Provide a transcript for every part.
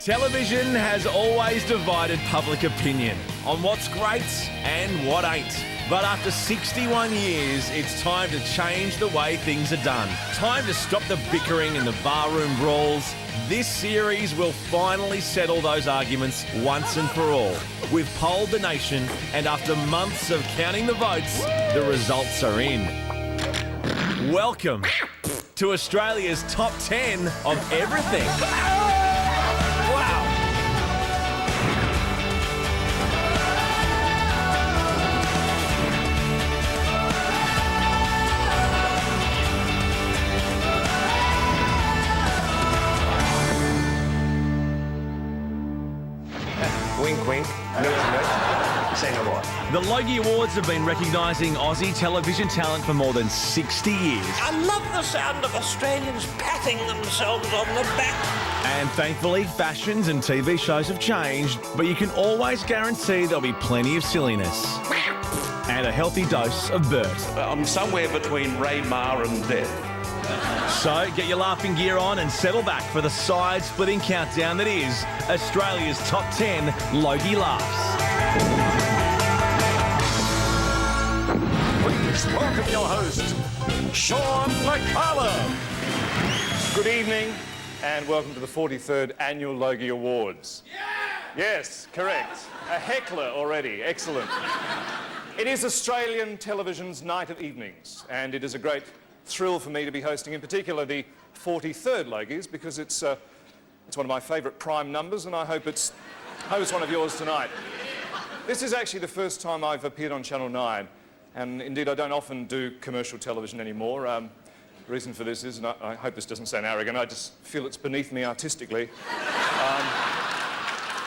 Television has always divided public opinion on what's great and what ain't. But after 61 years, it's time to change the way things are done. Time to stop the bickering and the barroom brawls. This series will finally settle those arguments once and for all. We've polled the nation, and after months of counting the votes, the results are in. Welcome to Australia's top 10 of everything. Wink, wink. Say no more. The Logie Awards have been recognising Aussie television talent for more than 60 years. I love the sound of Australians patting themselves on the back. And thankfully, fashions and TV shows have changed, but you can always guarantee there'll be plenty of silliness. And a healthy dose of Bert. I'm somewhere between Ray Ma and death. So get your laughing gear on and settle back for the side-splitting countdown that is Australia's top 10 Logie Laughs. Please welcome your host, Sean McCullough. Good evening and welcome to the 43rd Annual Logie Awards. Yeah! Yes, correct. A heckler already. Excellent. It is Australian television's night of evenings, and it is a great thrill for me to be hosting, in particular, the 43rd Logies, because it's one of my favourite prime numbers, and I hope it's one of yours tonight. This is actually the first time I've appeared on Channel 9, and indeed I don't often do commercial television anymore. The reason for this is, and I hope this doesn't sound arrogant, I just feel it's beneath me artistically.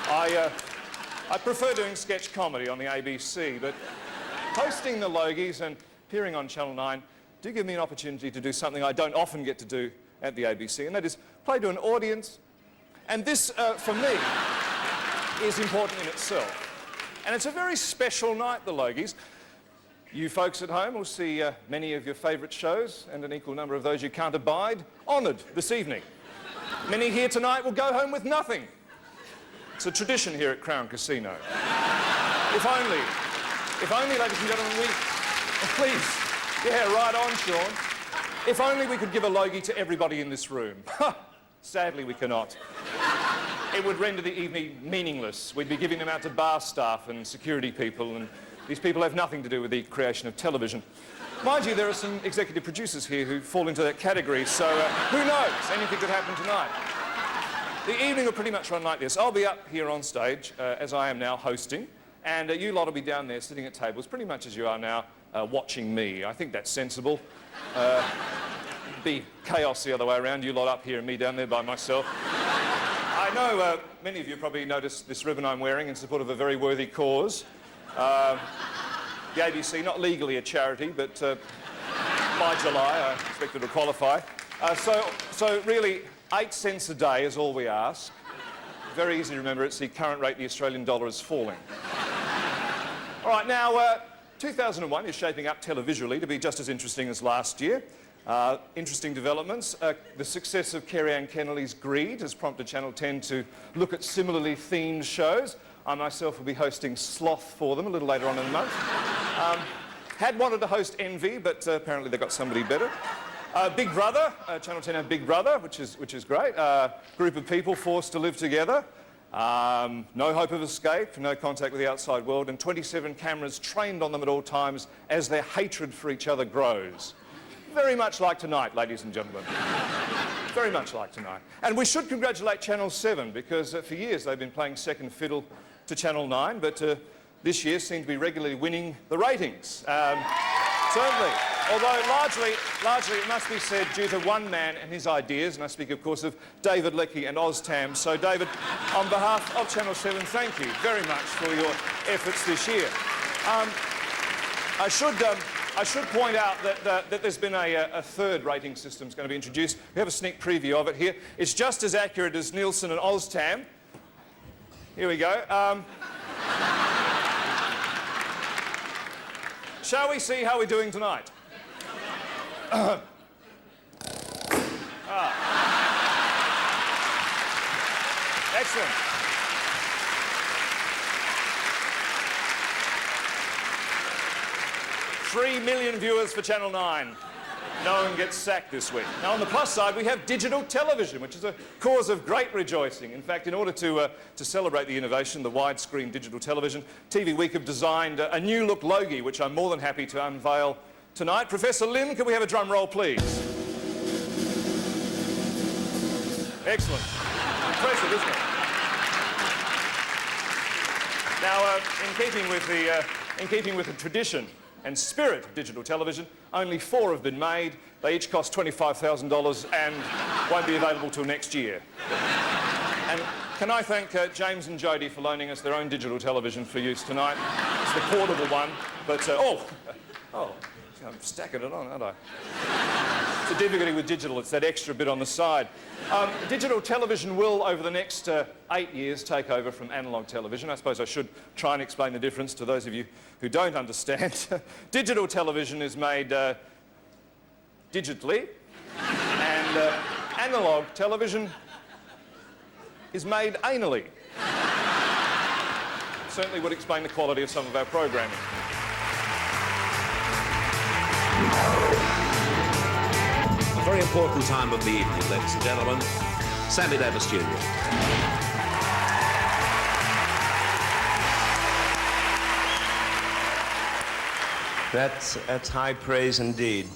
I prefer doing sketch comedy on the ABC, but hosting the Logies and appearing on Channel 9 do give me an opportunity to do something I don't often get to do at the ABC, and that is play to an audience. And this, for me, is important in itself. And it's a very special night, the Logies. You folks at home will see many of your favourite shows, and an equal number of those you can't abide, honoured this evening. Many here tonight will go home with nothing. It's a tradition here at Crown Casino. If only, ladies and gentlemen, please. Yeah, right on, Sean. If only we could give a Logie to everybody in this room. Sadly, we cannot. It would render the evening meaningless. We'd be giving them out to bar staff and security people, and these people have nothing to do with the creation of television. Mind you, there are some executive producers here who fall into that category, so who knows? Anything could happen tonight. The evening will pretty much run like this. I'll be up here on stage, as I am now, hosting, and you lot will be down there sitting at tables, pretty much as you are now, watching me. I think that's sensible. Be chaos the other way around, you lot up here and me down there by myself. I know many of you probably noticed this ribbon I'm wearing in support of a very worthy cause. The ABC, not legally a charity, but by July I expect it to qualify. So really, 8 cents a day is all we ask. Very easy to remember, it's the current rate the Australian dollar is falling. All right, now, 2001 is shaping up televisually to be just as interesting as last year. Interesting developments. The success of Kerry-Ann Kennelly's Greed has prompted Channel 10 to look at similarly themed shows. I myself will be hosting Sloth for them a little later on in the month. Had wanted to host Envy, but apparently they got somebody better. Big Brother, Channel 10 have Big Brother, which is great. Group of people forced to live together. No hope of escape, no contact with the outside world, and 27 cameras trained on them at all times as their hatred for each other grows. Very much like tonight, ladies and gentlemen. Very much like tonight. And we should congratulate Channel 7, because for years they've been playing second fiddle to Channel 9, but this year seem to be regularly winning the ratings. Certainly. Although largely it must be said due to one man and his ideas, and I speak of course of David Leckie and Oztam. So David, on behalf of Channel 7, thank you very much for your efforts this year. I should point out that there's been a third rating system that's going to be introduced. We have a sneak preview of it here. It's just as accurate as Nielsen and Oztam. Here we go. Shall we see how we're doing tonight? Excellent. 3 million viewers for Channel 9. No one gets sacked this week. Now, on the plus side, we have digital television, which is a cause of great rejoicing. In fact, in order to celebrate the innovation, the widescreen digital television, TV Week have designed a new look Logie, which I'm more than happy to unveil tonight. Professor Lynn, can we have a drum roll, please? Excellent. Impressive, isn't it? Now, in keeping with the tradition and spirit of digital television, only 4 have been made. They each cost $25,000 and won't be available till next year. And can I thank James and Jodie for loaning us their own digital television for use tonight. It's the portable one, but I'm stacking it on, aren't I? It's a difficulty with digital, it's that extra bit on the side. Digital television will, over the next 8 years, take over from analogue television. I suppose I should try and explain the difference to those of you who don't understand. Digital television is made digitally, and analogue television is made anally. Certainly would explain the quality of some of our programming. A very important time of the evening, ladies and gentlemen. Sammy Davis Jr. That's high praise indeed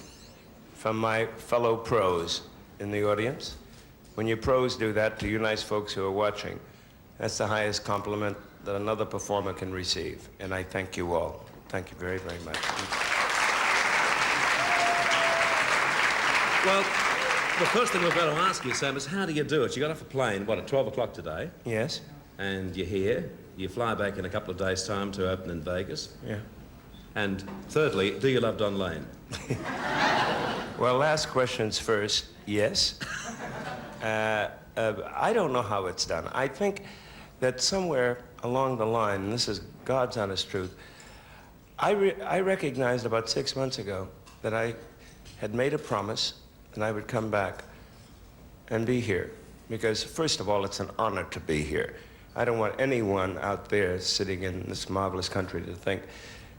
from my fellow pros in the audience. When you pros do that to you nice folks who are watching, that's the highest compliment that another performer can receive. And I thank you all. Thank you very, very much. Well, the first thing we've got to ask you, Sam, is how do you do it? You got off a plane, what, at 12 o'clock today? Yes? And you're here. You fly back in a couple of days' time to open in Vegas. Yeah. And thirdly, do you love Don Lane? Well, last questions first. Yes. I don't know how it's done. I think that somewhere along the line, and this is God's honest truth, I recognized about 6 months ago that I had made a promise and I would come back and be here. Because, first of all, it's an honor to be here. I don't want anyone out there sitting in this marvelous country to think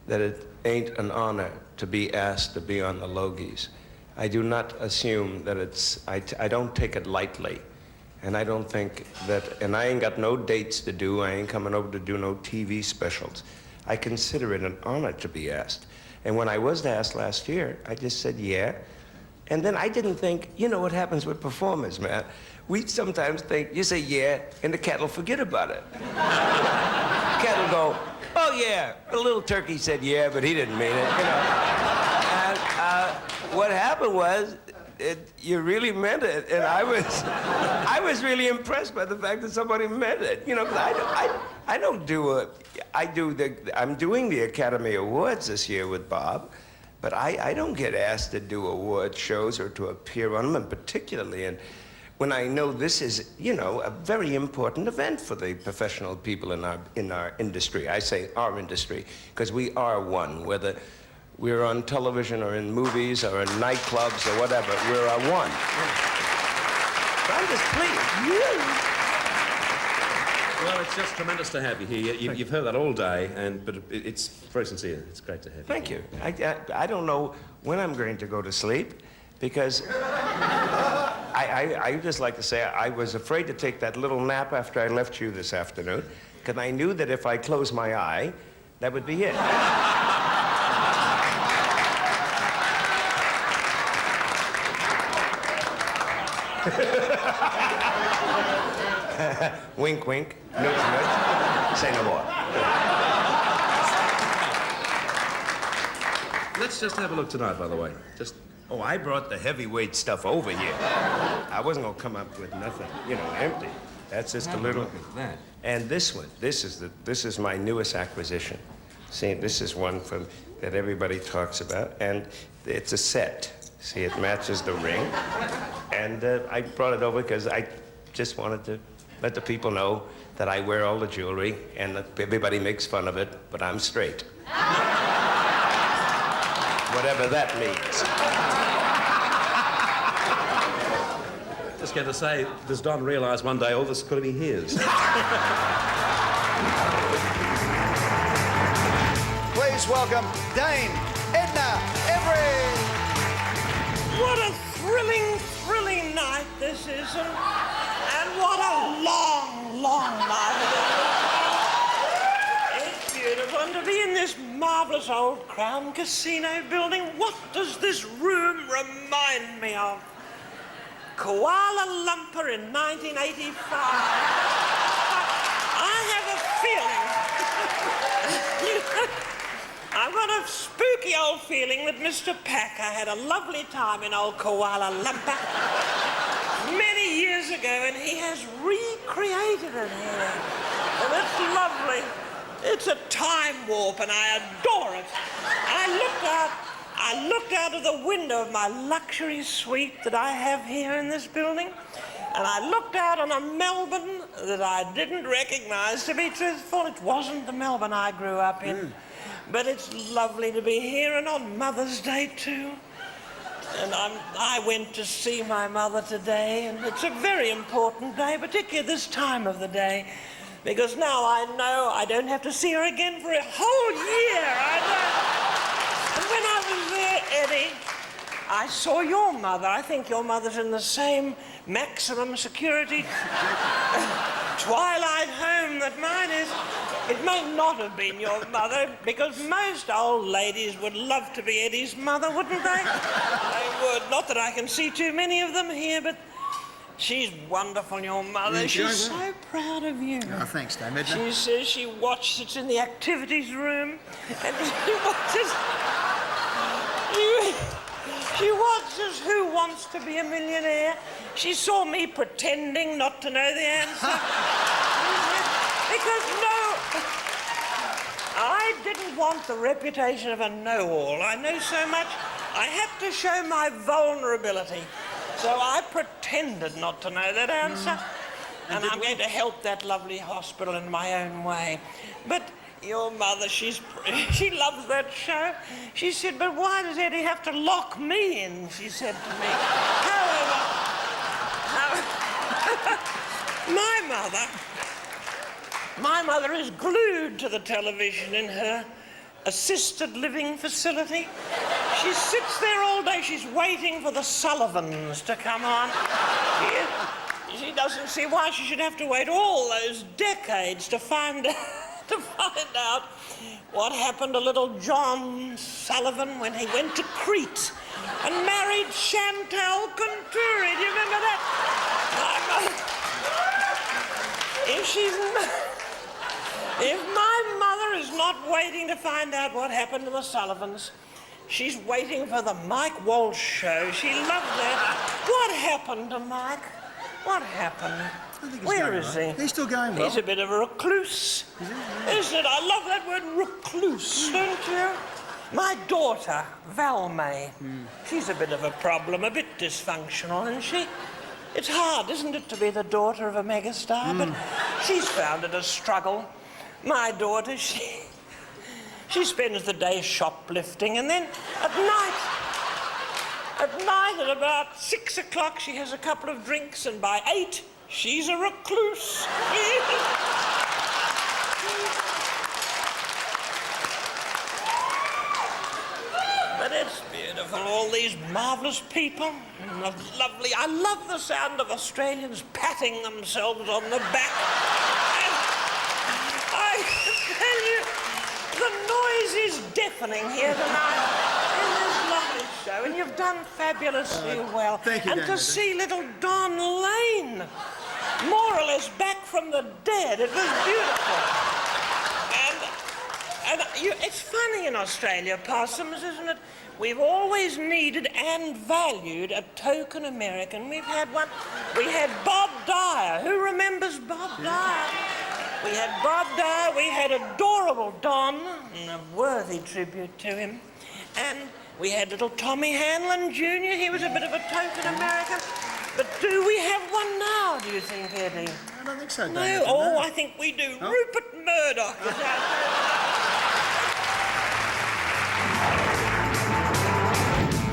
that it ain't an honor to be asked to be on the Logies. I do not assume that it's, I don't take it lightly. And I don't think that, and I ain't got no dates to do, I ain't coming over to do no TV specials. I consider it an honor to be asked. And when I was asked last year, I just said, yeah. And then I didn't think, you know what happens with performers, man? We sometimes think, you say yeah, and the cat will forget about it. Cat will go, oh yeah, the little turkey said yeah, but he didn't mean it, you know. And what happened was, you really meant it, and I was really impressed by the fact that somebody meant it, you know, because I'm doing the Academy Awards this year with Bob, but I don't get asked to do award shows or to appear on them, and particularly when I know this is, you know, a very important event for the professional people in our industry. I say our industry, because we are one, whether we're on television or in movies or in nightclubs or whatever, we're one. But I'm just pleased. Well, it's just tremendous to have you here. You've heard that all day, but it's very sincere. It's great to have you. Thank you. I don't know when I'm going to go to sleep, because I just like to say I was afraid to take that little nap after I left you this afternoon, because I knew that if I closed my eye, that would be it. Wink, wink, nudge, nudge, say no more. Let's just have a look tonight, by the way. Oh, I brought the heavyweight stuff over here. I wasn't gonna come up with nothing, you know, empty. That's just a little. Look at that. And this one, this is my newest acquisition. See, this is one that everybody talks about, and it's a set. See, it matches the ring. And I brought it over because I just wanted to let the people know that I wear all the jewelry, and that everybody makes fun of it, but I'm straight. Whatever that means. Just going to say, does Don realise one day all this could be his? Please welcome Dame Edna Every. What a thrilling night this is, and what a long night it is. It's beautiful, and to be in this marvellous old Crown Casino building. What does this room remind me of? Kuala Lumpur in 1985. I have a feeling. I've got a spooky old feeling that Mr. Packer had a lovely time in old Kuala Lumpur many years ago, and he has recreated it here. And it's lovely. It's a time warp, and I adore it. I looked out of the window of my luxury suite that I have here in this building, and I looked out on a Melbourne that I didn't recognise. To be truthful, it wasn't the Melbourne I grew up in. But it's lovely to be here, and on Mother's Day too. And I went to see my mother today, and it's a very important day, particularly this time of the day, because now I know I don't have to see her again for a whole year. And when I was there, Eddie, I saw your mother. I think your mother's in the same maximum security twilight home that mine is. It may not have been your mother, because most old ladies would love to be Eddie's mother, wouldn't they? They would. Not that I can see too many of them here, but she's wonderful, your mother. She's so proud of you. Oh, thanks, Dame Edna. She says she watches it in the activities room, and she watches Who Wants to Be a Millionaire. She saw me pretending not to know the answer. Because I didn't want the reputation of a know-all. I know so much. I had to show my vulnerability. So I pretended not to know that answer. And I'm going to help that lovely hospital in my own way. But your mother, she loves that show. She said, but why does Eddie have to lock me in, she said to me. However, my mother is glued to the television in her assisted living facility. She sits there all day. She's waiting for the Sullivans to come on. She doesn't see why she should have to wait all those decades to find out what happened to little John Sullivan when he went to Crete and married Chantal Conturi. Do you remember that? If my mother is not waiting to find out what happened to the Sullivans, she's waiting for the Mike Walsh show. She loves that. What happened to Mike? What happened? Where is he? He's still going well. He's a bit of a recluse. Isn't it? I love that word recluse, don't you? My daughter, Val May, she's a bit of a problem, a bit dysfunctional, isn't she? It's hard, isn't it, to be the daughter of a megastar? But she's found it a struggle. My daughter, she spends the day shoplifting, and then at night at about 6 o'clock, she has a couple of drinks, and by 8, she's a recluse. But it's beautiful, all these marvellous people. And lovely. I love the sound of Australians patting themselves on the back. And I tell you, the noise is deafening here tonight in this lovely show, and you've done fabulously well. Thank you, and Dame to see little Don Lane, more or less back from the dead, it was beautiful. It's funny in Australia, Possums, isn't it? We've always needed and valued a token American. We've had one. We had Bob Dyer. Who remembers Bob Dyer? We had Bob Dyer. We had adorable Don, and a worthy tribute to him. And we had little Tommy Hanlon Jr. He was a bit of a token American. But do we have one now, do you think, Eddie? I don't think so, Dame No. Edna, Oh, I think we do. Oh. Rupert Murdoch is out there.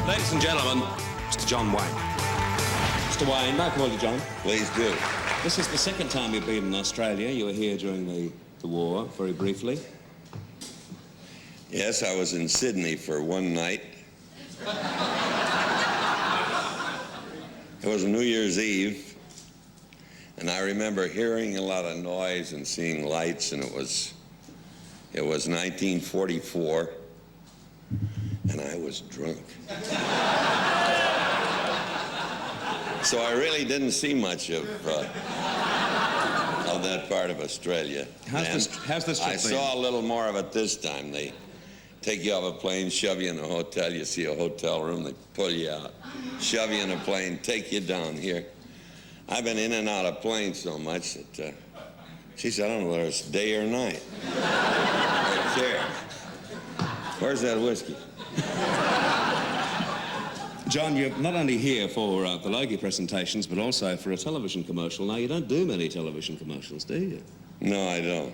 Ladies and gentlemen, Mr. John Wayne. Mr. Wayne, may I call you John? Please do. This is the second time you've been in Australia. You were here during the war, very briefly. Yes, I was in Sydney for one night. It was New Year's Eve, and I remember hearing a lot of noise and seeing lights, and it was 1944, and I was drunk. So I really didn't see much of that part of Australia. How's this trip I saw a little more of it this time. They take you off a plane, shove you in a hotel. You see a hotel room, they pull you out, shove you in a plane, take you down here. I've been in and out of planes so much that, she said, I don't know whether it's day or night. I don't care. Where's that whiskey? John, you're not only here for the Logie presentations, but also for a television commercial. Now, you don't do many television commercials, do you? No, I don't.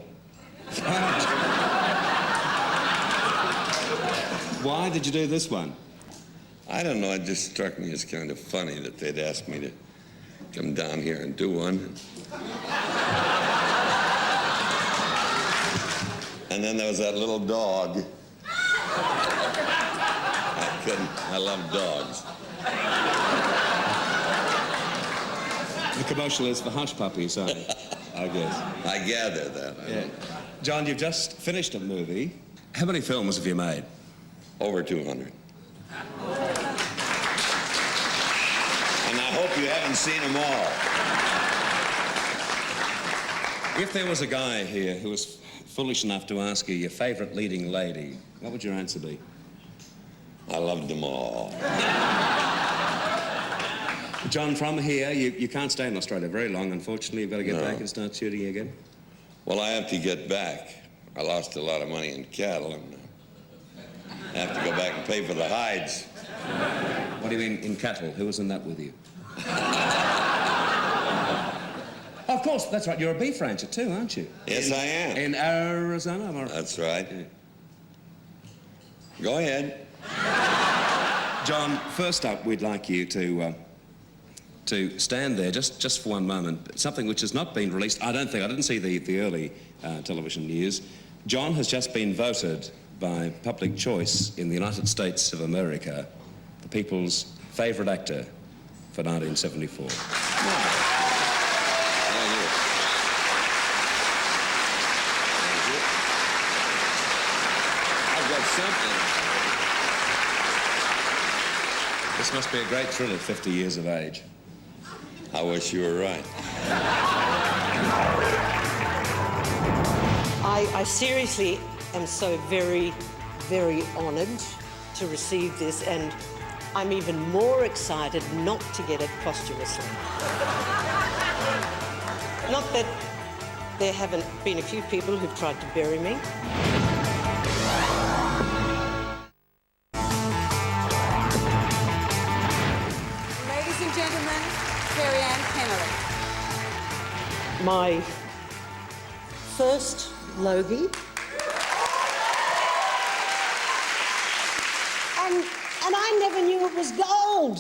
Why did you do this one? I don't know, it just struck me as kind of funny that they'd ask me to come down here and do one. And then there was that little dog. I love dogs. The commercial is for hush puppies, I guess. I gather that. Yeah. John, you've just finished a movie. How many films have you made? Over 200. And I hope you haven't seen them all. If there was a guy here who was foolish enough to ask you your favourite leading lady, what would your answer be? I loved them all. John, from here, you can't stay in Australia very long, unfortunately. You've got to get back and start shooting again. Well, I have to get back. I lost a lot of money in cattle, and I have to go back and pay for the hides. What do you mean, in cattle? Who was in that with you? Of course, that's right. You're a beef rancher too, aren't you? Yes, I am. In Arizona? Am I right? That's right. Yeah. Go ahead. John, first up, we'd like you to stand there just for one moment. Something which has not been released. I didn't see the early television news. John has just been voted by public choice in the United States of America the people's favourite actor for 1974. I've got something. This must be a great thrill at 50 years of age. I wish you were right. I seriously am so very, very honoured to receive this, and I'm even more excited not to get it posthumously. Not that there haven't been a few people who've tried to bury me. Ladies and gentlemen, Carrie Ann Kennelly. My first Logie. And I never knew it was gold.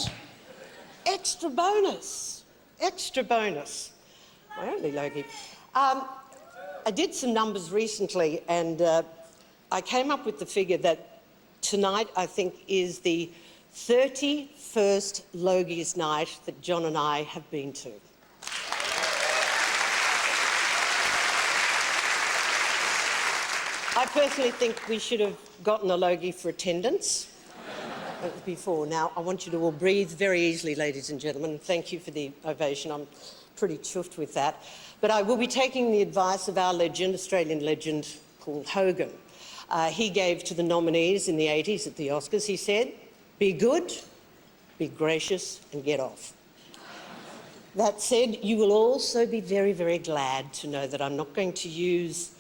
Extra bonus. Extra bonus. My only Logie. I did some numbers recently, and I came up with the figure that tonight, I think, is the 31st Logies night that John and I have been to. I personally think we should have gotten a Logie for attendance before. Now, I want you to all breathe very easily, ladies and gentlemen. Thank you for the ovation. I'm pretty chuffed with that. But I will be taking the advice of our legend, Australian legend, Paul Hogan. He gave to the nominees in the 80s at the Oscars, he said, be good, be gracious, and get off. That said, you will also be very, very glad to know that I'm not going to use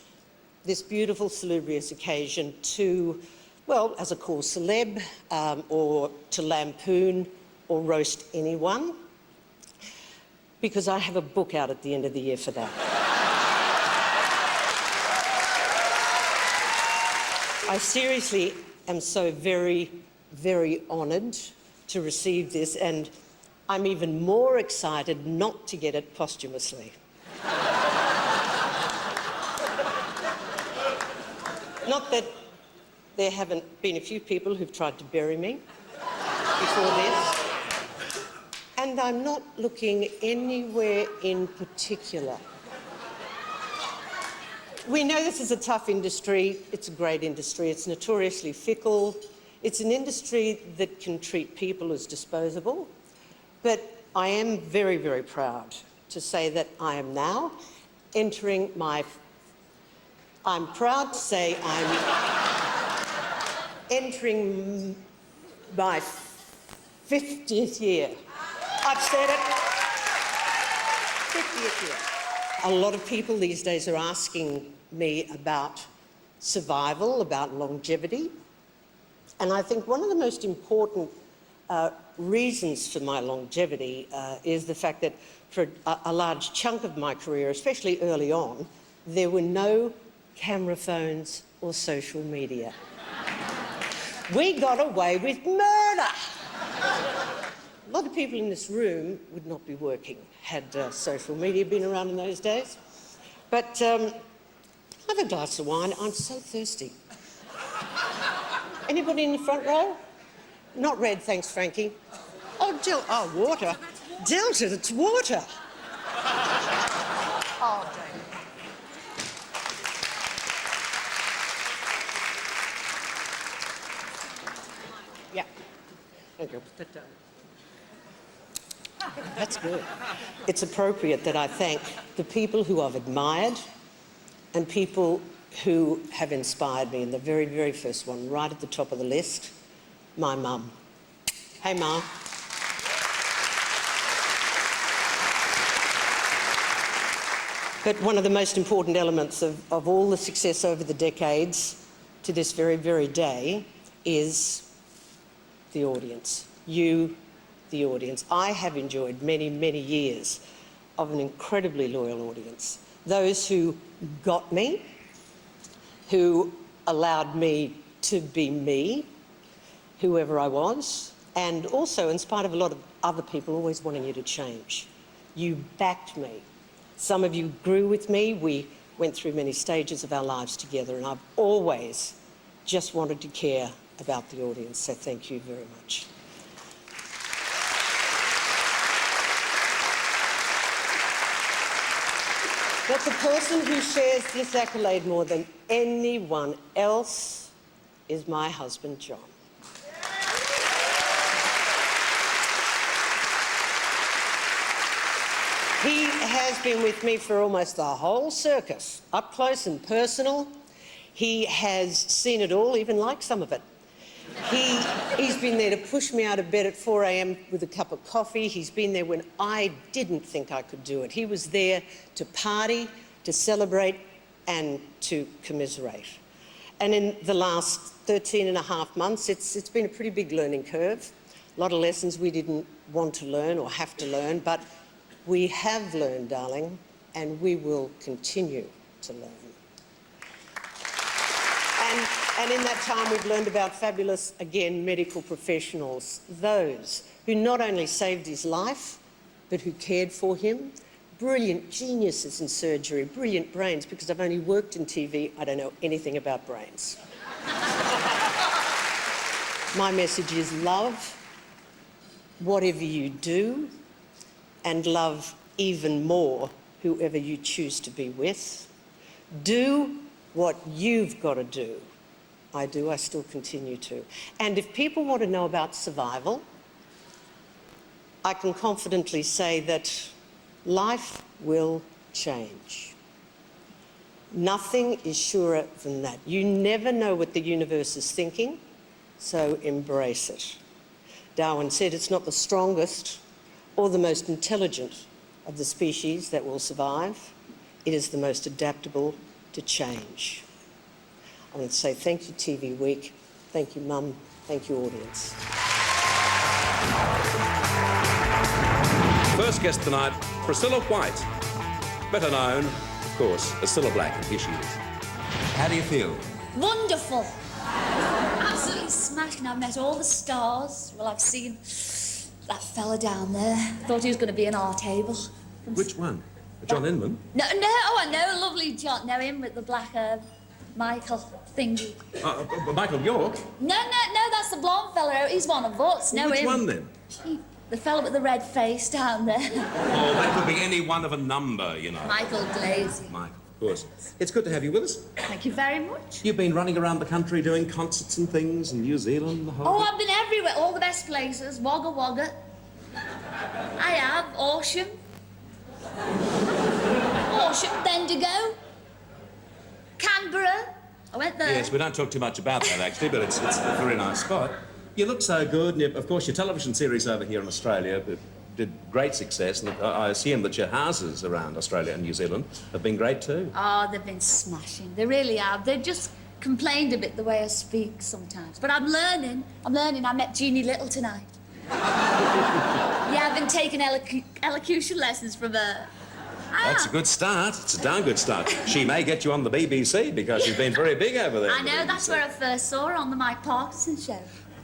this beautiful salubrious occasion to, well, as a cause celeb, or to lampoon or roast anyone, because I have a book out at the end of the year for that. I seriously am so very, very honoured to receive this, and I'm even more excited not to get it posthumously. Not that there haven't been a few people who've tried to bury me before this. And I'm not looking anywhere in particular. We know this is a tough industry. It's a great industry. It's notoriously fickle. It's an industry that can treat people as disposable. But I am very, very proud to say that I am now entering my... I'm proud to say I'm entering my 50th year. I've said it. 50th year. A lot of people these days are asking me about survival, about longevity. And I think one of the most important reasons for my longevity is the fact that for a large chunk of my career, especially early on, there were no camera phones or social media. We got away with murder. A lot of people in this room would not be working had social media been around in those days. But have a glass of wine. I'm so thirsty. Anybody in the front row? Not red, thanks, Frankie. Oh, water. Delta, it's water. Oh, damn. Yeah. Thank you. That's good. It's appropriate that I thank the people who I've admired and people who have inspired me. And the very, very first one, right at the top of the list, my mum. Hey, Mum. But one of the most important elements of all the success over the decades to this very, very day is the audience. You, the audience. I have enjoyed many, many years of an incredibly loyal audience. Those who got me, who allowed me to be me, whoever I was, and also, in spite of a lot of other people always wanting you to change, you backed me. Some of you grew with me. We went through many stages of our lives together, and I've always just wanted to care about the audience, so thank you very much. But the person who shares this accolade more than anyone else is my husband, John. He has been with me for almost the whole circus, up close and personal. He has seen it all, even liked some of it. He's been there to push me out of bed at 4 a.m. with a cup of coffee. He's been there when I didn't think I could do it. He was there to party, to celebrate, and to commiserate. And in the last 13 and a half months, it's been a pretty big learning curve. A lot of lessons we didn't want to learn or have to learn, but we have learned, darling, and we will continue to learn. And in that time, we've learned about fabulous, again, medical professionals, those who not only saved his life, but who cared for him. Brilliant geniuses in surgery, brilliant brains, because I've only worked in TV, I don't know anything about brains. My message is love whatever you do, and love even more whoever you choose to be with. Do what you've got to do. I do, I still continue to. And if people want to know about survival, I can confidently say that life will change. Nothing is surer than that. You never know what the universe is thinking, so embrace it. Darwin said it's not the strongest or the most intelligent of the species that will survive. It is the most adaptable to change. I want to say thank you, TV Week. Thank you, Mum. Thank you, audience. First guest tonight, Priscilla White. Better known, of course, as Cilla Black, and here she is. How do you feel? Wonderful. Absolutely smashing. I've met all the stars. Well, I've seen That fella down there. Thought he was going to be in our table. Which one? John Inman? No, oh, I know, lovely John. Know him with the black Michael thingy. Michael York? No, that's the blonde fella. He's one of us. Know Which him. one then? The fella with the red face down there. Oh, that could be any one of a number, you know. Michael Glazy. Michael, of course. It's good to have you with us. Thank you very much. You've been running around the country doing concerts and things in New Zealand, the whole... Oh, I've been everywhere. All the best places. Wagga Wagga. I have. Horsham. Bendigo. Canberra. I went there. Yes, we don't talk too much about that, actually, but it's a very nice spot. You look so good, and of course, your television series over here in Australia did great success, and I assume that your houses around Australia and New Zealand have been great too. Oh, they've been smashing. They really have. They've just complained a bit the way I speak sometimes. But I'm learning. I met Jeannie Little tonight. Yeah, I've been taking elocution lessons from her. That's a good start. It's a darn good start. She may get you on the BBC because she's been very big over there. I know, that's where I first saw her, on the Mike Parkinson show.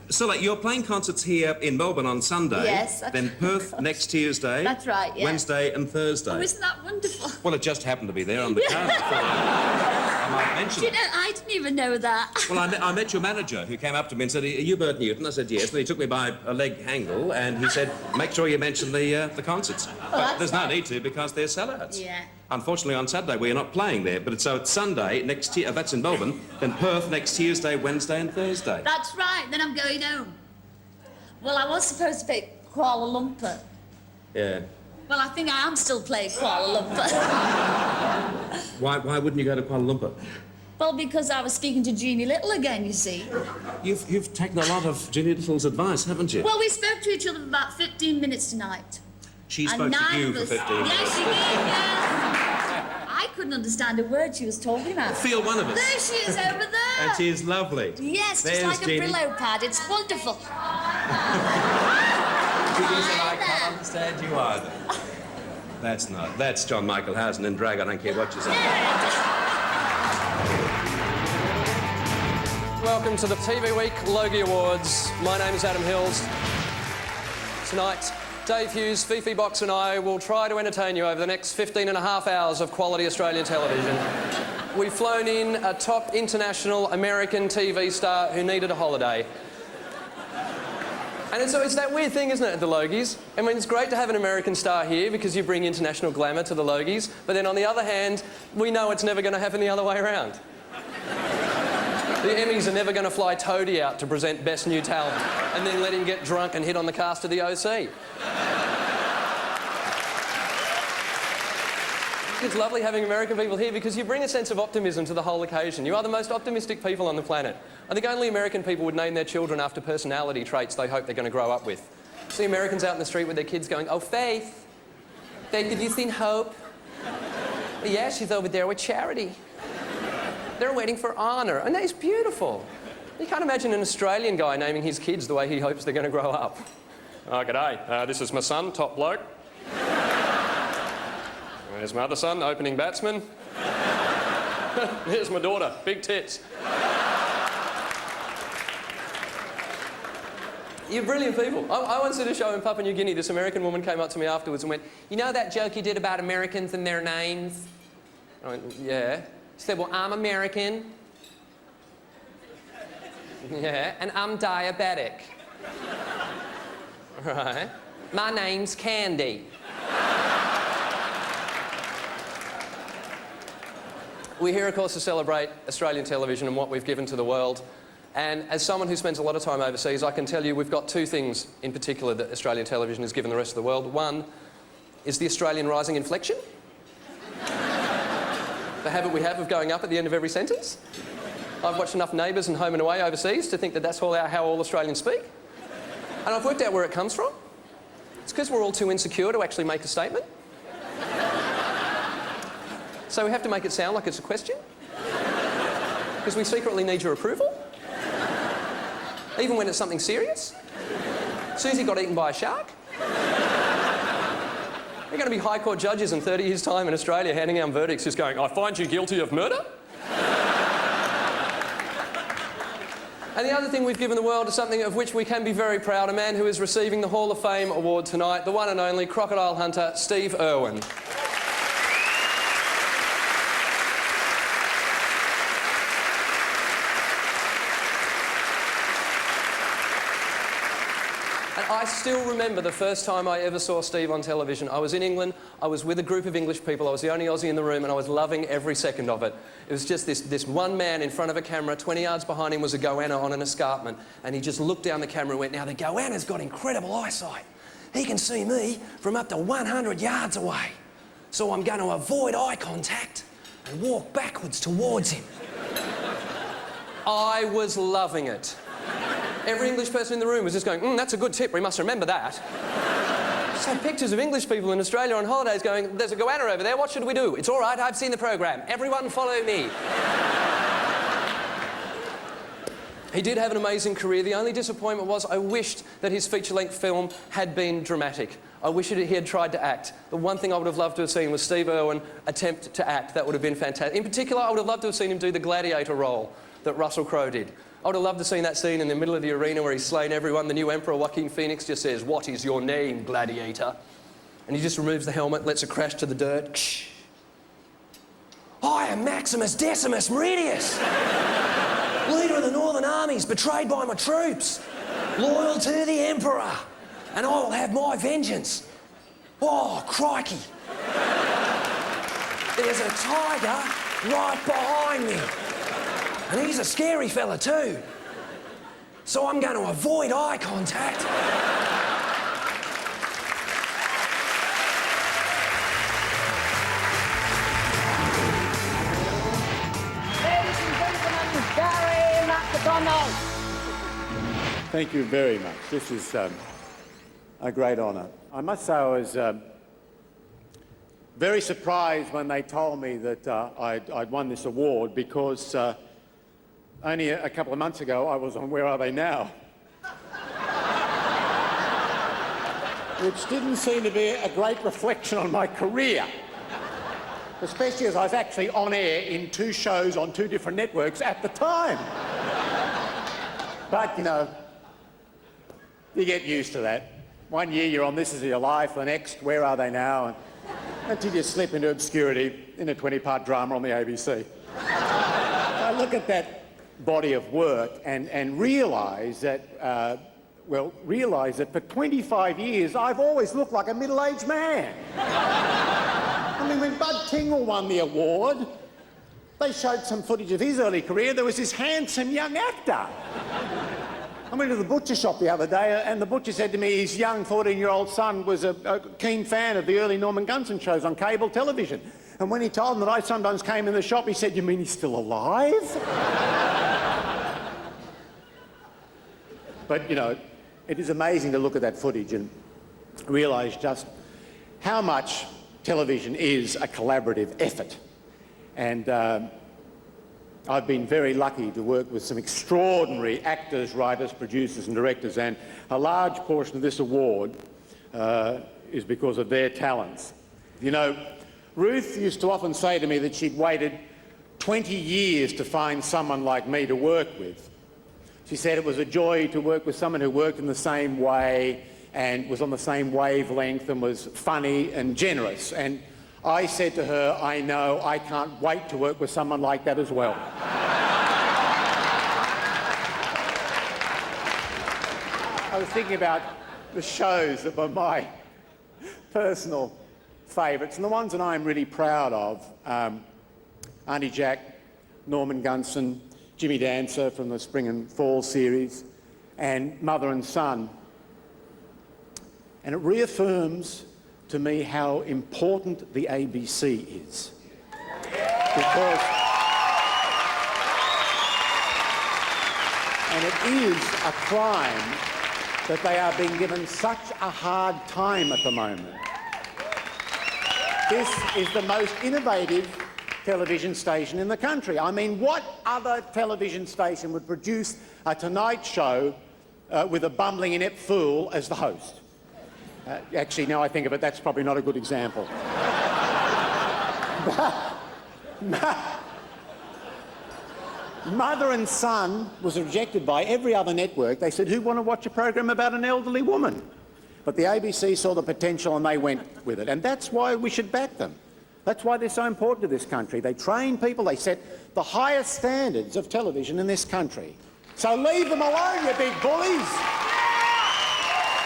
So, like, you're playing concerts here in Melbourne on Sunday. Yes. Then Perth next Tuesday. That's right, yeah. Wednesday and Thursday. Oh, isn't that wonderful? Well, it just happened to be there on the card. I might mention Do it. you know, I didn't even know that. Well, I met your manager, who came up to me and said, "Are you Bert Newton?" I said, "Yes." And he took me by a leg angle, and he said, "Make sure you mention the concerts." But there's no need to, because they're sellouts. Yeah. Unfortunately, on Saturday, we're not playing there, but it's Sunday next year, that's in Melbourne, then Perth next Tuesday, Wednesday and Thursday. That's right, then I'm going home. Well, I was supposed to play Kuala Lumpur. Yeah. Well, I think I am still playing Kuala Lumpur. Why wouldn't you go to Kuala Lumpur? Well, because I was speaking to Jeannie Little again, you see. You've taken a lot of Jeannie Little's advice, haven't you? Well, we spoke to each other for about 15 minutes tonight. She spoke to you for 15 minutes. Yes, she did, yes. I couldn't understand a word she was talking about. Feel one of us. There she is, over there. And she is lovely. Yes, There's just like Jeannie. a Brillo pad. It's wonderful. I can't understand you either. That's John Michael Housen in drag. I don't care what you say. Welcome to the TV Week Logie Awards. My name is Adam Hills. Tonight, Dave Hughes, Fifi Box and I will try to entertain you over the next 15 and a half hours of quality Australian television. We've flown in a top international American TV star who needed a holiday. And it's that weird thing, isn't it, at the Logies? I mean, it's great to have an American star here because you bring international glamour to the Logies, but then on the other hand, we know it's never going to happen the other way around. The Emmys are never going to fly Toadie out to present Best New Talent and then let him get drunk and hit on the cast of the OC. It's lovely having American people here because you bring a sense of optimism to the whole occasion. You are the most optimistic people on the planet. I think only American people would name their children after personality traits they hope they're going to grow up with. See Americans out in the street with their kids going, "Oh, Faith, have you seen Hope? Yeah, she's over there with Charity. They're waiting for Honor." And that's beautiful. You can't imagine an Australian guy naming his kids the way he hopes they're going to grow up. "Oh, g'day. This is my son, top bloke. There's my other son, opening batsman. Here's my daughter, big tits." You're brilliant people. I once did a show in Papua New Guinea. This American woman came up to me afterwards and went, "You know that joke you did about Americans and their names?" I went, "Yeah." She said, "Well, I'm American." "Yeah, and I'm diabetic." "Right. My name's Candy." We're here, of course, to celebrate Australian television and what we've given to the world. And as someone who spends a lot of time overseas, I can tell you we've got two things in particular that Australian television has given the rest of the world. One is the Australian rising inflection. The habit we have of going up at the end of every sentence. I've watched enough Neighbours and Home and Away overseas to think that that's how all Australians speak. And I've worked out where it comes from. It's because we're all too insecure to actually make a statement. So we have to make it sound like it's a question. Because we secretly need your approval. Even when it's something serious. Susie got eaten by a shark. We're going to be High Court judges in 30 years' time in Australia handing out verdicts just going, "I find you guilty of murder." And the other thing we've given the world is something of which we can be very proud, a man who is receiving the Hall of Fame award tonight, the one and only crocodile hunter, Steve Irwin. I still remember the first time I ever saw Steve on television. I was in England, I was with a group of English people, I was the only Aussie in the room, and I was loving every second of it. It was just this one man in front of a camera, 20 yards behind him was a goanna on an escarpment, and he just looked down the camera and went, now the goanna's got incredible eyesight. He can see me from up to 100 yards away. So I'm going to avoid eye contact and walk backwards towards him. I was loving it. Every English person in the room was just going, that's a good tip, we must remember that. So pictures of English people in Australia on holidays going, there's a goanna over there, what should we do? It's all right, I've seen the program. Everyone follow me. He did have an amazing career. The only disappointment was I wished that his feature-length film had been dramatic. I wish he had tried to act. The one thing I would have loved to have seen was Steve Irwin attempt to act. That would have been fantastic. In particular, I would have loved to have seen him do the gladiator role that Russell Crowe did. I would have loved to have seen that scene in the middle of the arena where he's slain everyone. The new emperor, Joaquin Phoenix, just says, "What is your name, gladiator?" And he just removes the helmet, lets it crash to the dirt. I am Maximus Decimus Meridius, leader of the Northern armies, betrayed by my troops, loyal to the emperor, and I will have my vengeance. Oh, crikey. There's a tiger right behind me. And he's a scary fella too. So I'm going to avoid eye contact. Ladies and gentlemen, Barry McDonald. Thank you very much. This is a great honour. I must say I was very surprised when they told me that I'd won this award, because only a couple of months ago I was on Where Are They Now? Which didn't seem to be a great reflection on my career, especially as I was actually on air in 2 shows on 2 different networks at the time. But, you know, you get used to that. One year you're on This Is Your Life, the next, Where Are They Now? Until you slip into obscurity in a 20-part drama on the ABC. I look at that body of work and realise that, realise that for 25 years I've always looked like a middle-aged man. I mean, when Bud Tingle won the award, they showed some footage of his early career. There was this handsome young actor. I went to the butcher shop the other day, and the butcher said to me his young 14-year-old son was a keen fan of the early Norman Gunson shows on cable television. And when he told him that I sometimes came in the shop, he said, "You mean he's still alive?" But, you know, it is amazing to look at that footage and realise just how much television is a collaborative effort. And I've been very lucky to work with some extraordinary actors, writers, producers and directors, and a large portion of this award is because of their talents. You know, Ruth used to often say to me that she'd waited 20 years to find someone like me to work with. She said it was a joy to work with someone who worked in the same way and was on the same wavelength and was funny and generous. And I said to her, I know, I can't wait to work with someone like that as well. I was thinking about the shows that were my personal favourites, and the ones that I'm really proud of, Auntie Jack, Norman Gunson, Jimmy Dancer from the Spring and Fall series, and Mother and Son. And it reaffirms to me how important the ABC is. Because, and it is a crime that they are being given such a hard time at the moment. This is the most innovative television station in the country. I mean, what other television station would produce a Tonight Show with a bumbling inept fool as the host? Actually, now I think of it, that's probably not a good example. Mother and Son was rejected by every other network. They said, who want to watch a program about an elderly woman? But the ABC saw the potential and they went with it. And that's why we should back them. That's why they're so important to this country. They train people, they set the highest standards of television in this country. So leave them alone, you big bullies.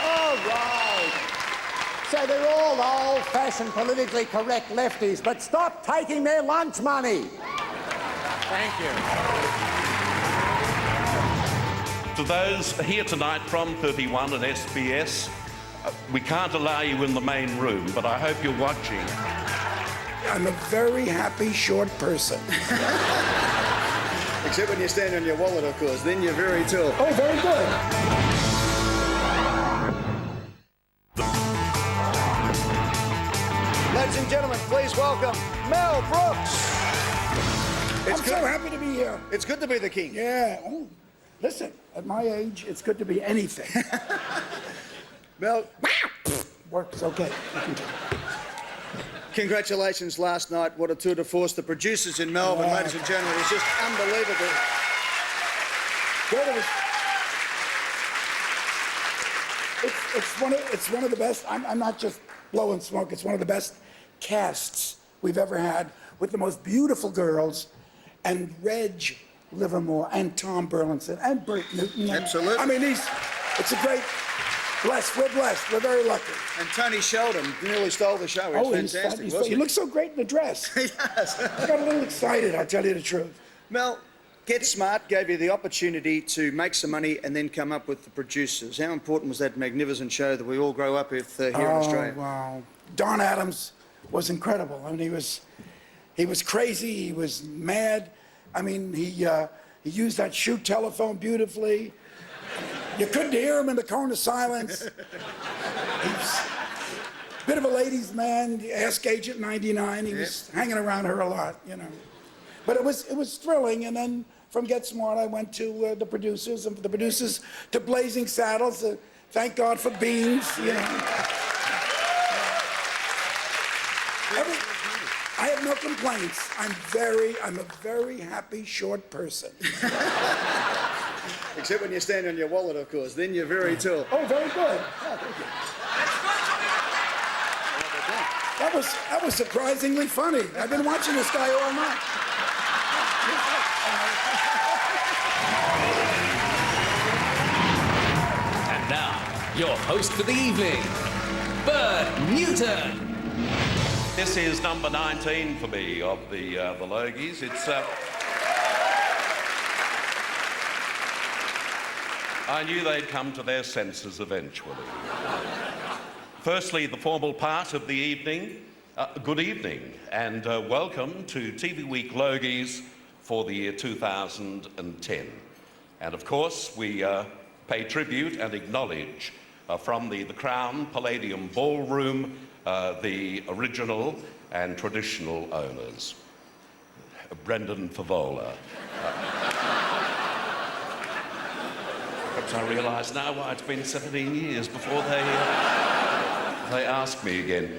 All right. So they're all old-fashioned, politically correct lefties, but stop taking their lunch money. Thank you. To those here tonight from 31 and SBS, we can't allow you in the main room, but I hope you're watching. I'm a very happy short person. Except when you stand on your wallet, of course. Then you're very tall. Oh, very good. Ladies and gentlemen, please welcome Mel Brooks. I'm so happy to be here. It's good to be the king. Yeah. Oh, listen, at my age, it's good to be anything. Mel, works okay. congratulations last night. What a tour de force. The producers in Melbourne, ladies and gentlemen, it's just unbelievable. It's one of the best. I'm not just blowing smoke. It's one of the best casts we've ever had, with the most beautiful girls, and Reg Livermore and Tom Burlinson and Bert Newton. Absolutely. I mean, it's a great. We're blessed. We're very lucky. And Tony Sheldon nearly stole the show. He's fantastic, wasn't he looks so great in the dress. He does. I got a little excited, I'll tell you the truth. Mel, Get Smart gave you the opportunity to make some money and then come up with the producers. How important was that magnificent show that we all grow up with here in Australia? Wow. Don Adams was incredible. I mean, he was crazy. He was mad. I mean, he used that shoot telephone beautifully. You couldn't hear him in the cone of silence. He's a bit of a ladies' man. Ask Agent 99. He was hanging around her a lot, you know. But it was thrilling. And then from Get Smart, I went to the producers, and from the producers to Blazing Saddles. Thank God for beans, you know. I have no complaints. I'm a very happy short person. Except when you stand on your wallet, of course. Then you're very tall. Oh, very good. Oh, thank you. That was surprisingly funny. I've been watching this guy all night. And now, your host for the evening, Bert Newton. This is number 19 for me of the Logies. It's I knew they'd come to their senses eventually. Firstly, the formal part of the evening. Good evening and welcome to TV Week Logies for the year 2010. And of course, we pay tribute and acknowledge from the Crown Palladium Ballroom the original and traditional owners. Brendan Favola. Perhaps I realise now why it's been 17 years before they ask me again.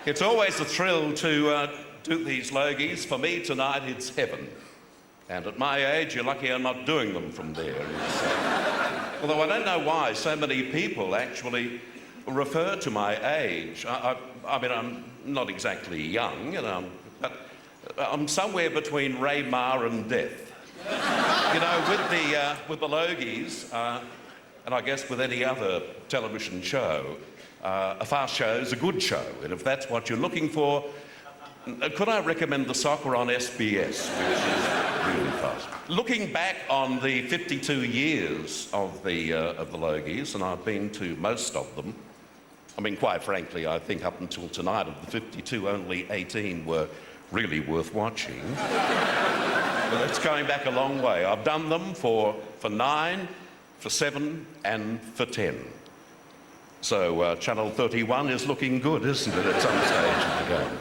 It's always a thrill to do these Logies. For me tonight, it's heaven. And at my age, you're lucky I'm not doing them from there. Although I don't know why so many people actually refer to my age. I mean, I'm not exactly young, you know, but I'm somewhere between Ray Ma and death. You know, with the Logies, and I guess with any other television show, a fast show is a good show, and if that's what you're looking for, could I recommend the soccer on SBS, which is really fast. Looking back on the 52 years of the Logies, and I've been to most of them. I mean, quite frankly, I think up until tonight of the 52, only 18 were really worth watching. But it's going back a long way. I've done them for 9, for 7, and for 10. So Channel 31 is looking good, isn't it, at some stage of the game?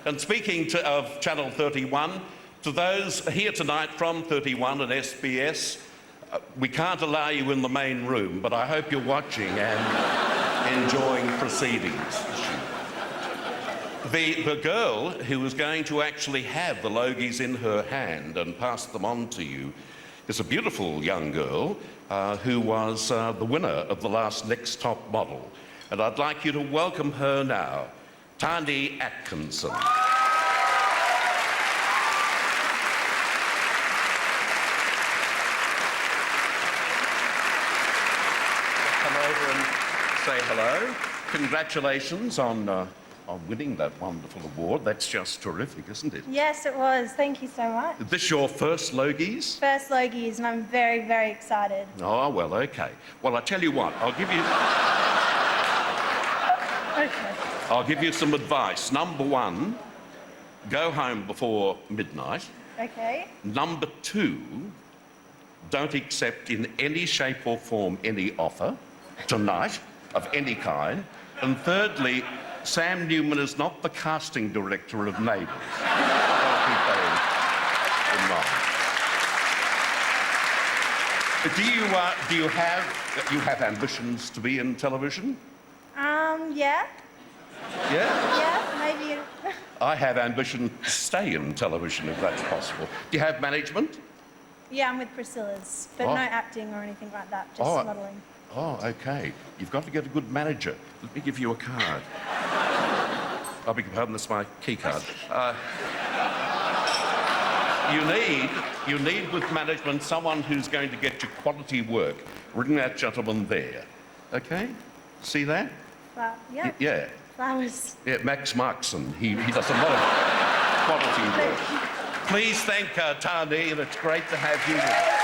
And speaking of Channel 31, to those here tonight from 31 and SBS, we can't allow you in the main room, but I hope you're watching and enjoying proceedings. The girl who was going to actually have the Logies in her hand and pass them on to you is a beautiful young girl who was the winner of the last Next Top Model. And I'd like you to welcome her now, Tani Atkinson. Come over and say hello. Congratulations on winning that wonderful award. That's just terrific, isn't it? Yes, it was. Thank you so much. Is this your first Logies? First Logies, and I'm very, very excited. Oh, well, okay. Well, I tell you what, I'll give you some advice. Number one, go home before midnight. Okay. Number two, don't accept in any shape or form any offer tonight of any kind. And thirdly, Sam Newman is not the casting director of Neighbours. I'll keep that in mind. Do you have ambitions to be in television? Yeah. Yeah? Yeah, maybe. I have ambition to stay in television if that's possible. Do you have management? Yeah, I'm with Priscilla's, but Oh. no acting or anything like that, just Oh. modelling. Oh, okay. You've got to get a good manager. Let me give you a card. I beg your pardon, that's my key card. You need with management someone who's going to get you quality work. Ring that gentleman there. Okay? See that? Yeah. Yeah. Flowers. Yeah, Max Markson. He does a lot of quality work. Please thank Tani, and it's great to have you with us.